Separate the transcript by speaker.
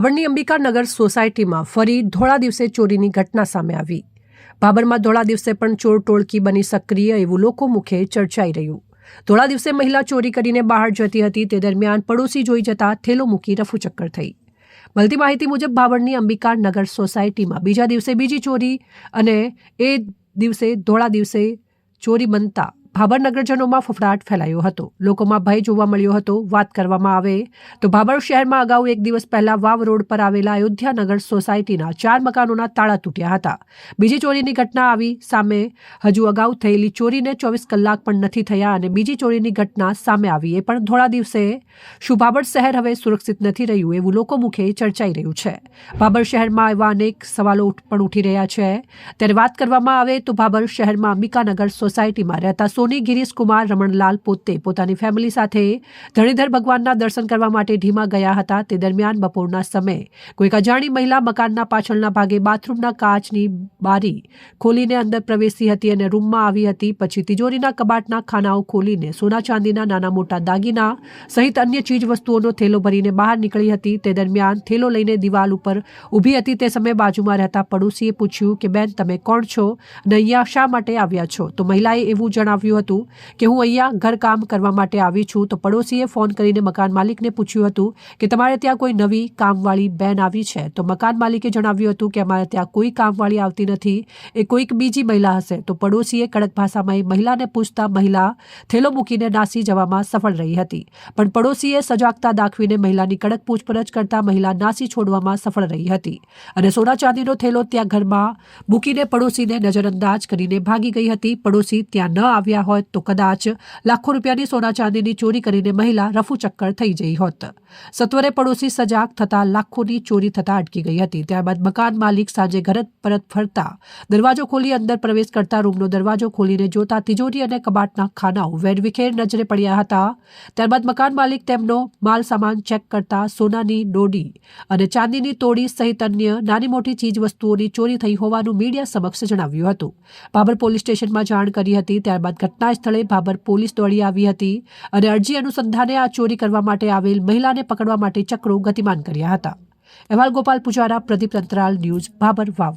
Speaker 1: ભાભરની અંબિકાનગર સોસાયટીમાં ફરી ધોળા દિવસે ચોરીની ઘટના સામે આવી। ભાભરમાં ધોળા દિવસે પણ ચોર ટોળકી બની સક્રિય એવું લોકો મુખે ચર્ચાઈ રહ્યું। ધોળા દિવસે મહિલા ચોરી કરીને બહાર જતી હતી તે દરમિયાન પડોશી જોઈ જતા થેલો મૂકી રફુચક્કર થઈ। મળતી માહિતી મુજબ ભાભરની અંબિકાનગર સોસાયટીમાં બીજા દિવસે બીજી ચોરી અને એ દિવસે ધોળા દિવસે ચોરી બનતા ભાભર નગરજનોમાં ફફડાટ ફેલાયો હતો। લોકોમાં ભય જોવા મળ્યો હતો। વાત કરવામાં આવે તો ભાભર શહેરમાં અગાઉ એક દિવસ પહેલા વાવ રોડ પર આવેલા અયોધ્યાનગર સોસાયટીના 4 મકાનોના તાળા તૂટ્યા હતા। બીજી ચોરીની ઘટના આવી સામે હજુ અગાઉ થયેલી ચોરીને 24 કલાક પણ નથી થયા અને બીજી ચોરીની ઘટના સામે આવી એ પણ ધોળા દિવસે। શું ભાભર શહેર હવે સુરક્ષિત નથી રહ્યું એવું લોકો મુખે ચર્ચાઈ રહ્યું છે। ભાભર શહેરમાં એવા અનેક સવાલો પણ ઉઠી રહ્યા છે। ત્યારે વાત કરવામાં આવે તો ભાભર શહેરમાં અંબિકાનગર સોસાયટીમાં રહેતા સોની ગિરીશ કુમાર રમણલાલ પોતે પોતાની ફેમિલી સાથે ધણીધર ભગવાનના દર્શન કરવા માટે ઢીમા ગયા હતા। તે દરમિયાન બપોરના સમયે કોઈક અજાણી મહિલા મકાનના પાછળના ભાગે બાથરૂમના કાચની બારી ખોલીને અંદર પ્રવેશી હતી અને રૂમમાં આવી હતી। પછી તિજોરીના કબાટના ખાનાઓ ખોલીને સોના ચાંદીના નાના મોટા દાગીના સહિત અન્ય ચીજ વસ્તુઓનો થેલો ભરીને બહાર નીકળી હતી। તે દરમિયાન થેલો લઈને દિવાલ ઉપર ઊભી હતી તે સમયે બાજુમાં રહેતા પડોશીએ પૂછ્યું કે બેન તમે કોણ છો અને અહીંયા શા માટે આવ્યા છો? તો મહિલાએ એવું જણાવ્યું હતું કે હું અહીંયા ઘરકામ કરવા માટે આવી છું। તો પડોશીએ ફોન કરીને મકાન માલિકને પૂછ્યું હતું કે તમારે ત્યાં કોઈ નવી કામવાળી બેન આવી છે? તો મકાન માલિકે જણાવ્યું હતું કે અમારે ત્યાં કોઈ કામવાળી આવતી નથી, એ કોઈક બીજી મહિલા હશે। તો પડોશીએ કડક ભાષામાં એ મહિલાને પૂછતા મહિલા થેલો મૂકીને નાસી જવામાં સફળ રહી હતી। પણ પડોશીએ સજાગતા દાખવીને મહિલાની કડક પૂછપરછ કરતા મહિલા નાસી છોડવામાં સફળ રહી હતી અને સોના ચાંદીનો થેલો ત્યાં ઘરમાં મૂકીને પડોશીને નજરઅંદાજ કરીને ભાગી ગઈ હતી। પડોશી ત્યાં ન આવ્યા હોત તો કદાચ લાખો રૂપિયાની સોના ચાંદીની ચોરી કરીને મહિલા રફુચક્કર થઈ જઈ હોત। સત્વરે પડોશી સજાગ થતા લાખોની ચોરી થતા અટકી ગઈ હતી। ત્યારબાદ મકાન માલિક સાંજે ઘરે પરત ફરતા દરવાજો ખોલી અંદર પ્રવેશ કરતા રૂમનો દરવાજો ખોલીને જોતા તિજોરી અને કબાટના ખાનાઓ વેરવિખેર નજરે પડ્યા હતા। ત્યારબાદ મકાન માલિક તેમનો માલ સામાન ચેક કરતા સોનાની દોડી અને ચાંદીની તોડી સહિત અન્ય નાની મોટી ચીજ વસ્તુઓની ચોરી થઈ હોવાનું મીડિયા સમક્ષ જણાવ્યું હતું। ભાભર પોલીસ સ્ટેશનમાં જાણ કરી હતી। ત્યારબાદ ઘટના સ્થળે ભાભર પોલીસ દોડી આવી હતી અને અરજી અનુસંધાને આ ચોરી કરવા માટે આવેલ મહિલાને પકડવા માટે ચક્રો ગતિમાન કર્યા હતા। અહેવાલ ગોપાલ પુજારા, પ્રદીપ અંતરાલ, ન્યૂઝ ભાભર વાવ।